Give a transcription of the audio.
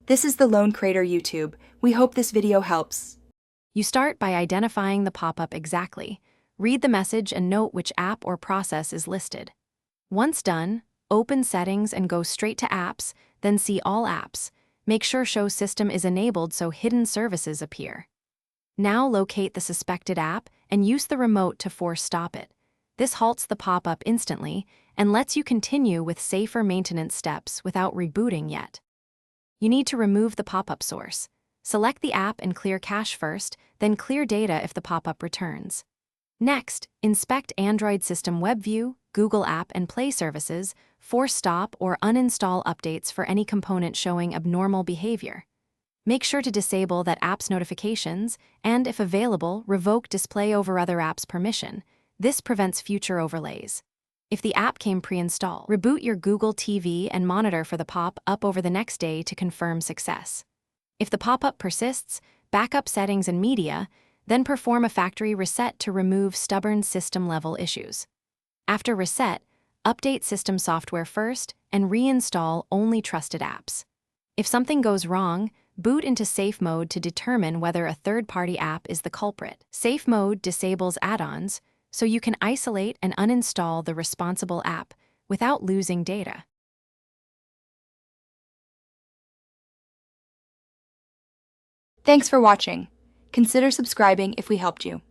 This is the Lone Crater YouTube. We hope this video helps. You start by identifying the pop-up exactly. Read the message and note which app or process is listed. Once done, open Settings and go straight to Apps, then see All Apps. Make sure Show System is enabled so hidden services appear. Now locate the suspected app and use the remote to force stop it. This halts the pop-up instantly and lets you continue with safer maintenance steps without rebooting yet. You need to remove the pop-up source. Select the app and clear cache first, then clear data if the pop-up returns. Next, inspect Android System Web View, Google App and Play services, force stop or uninstall updates for any component showing abnormal behavior. Make sure to disable that app's notifications and, if available, revoke Display over other apps permission. This prevents future overlays. If the app came pre-installed, reboot your Google TV and monitor for the pop-up over the next day to confirm success. If the pop-up persists, back up settings and media, then perform a factory reset to remove stubborn system-level issues. After reset, update system software first and reinstall only trusted apps. If something goes wrong, boot into safe mode to determine whether a third-party app is the culprit. Safe mode disables add-ons, so you can isolate and uninstall the responsible app without losing data. Thanks for watching. Consider subscribing if we helped you.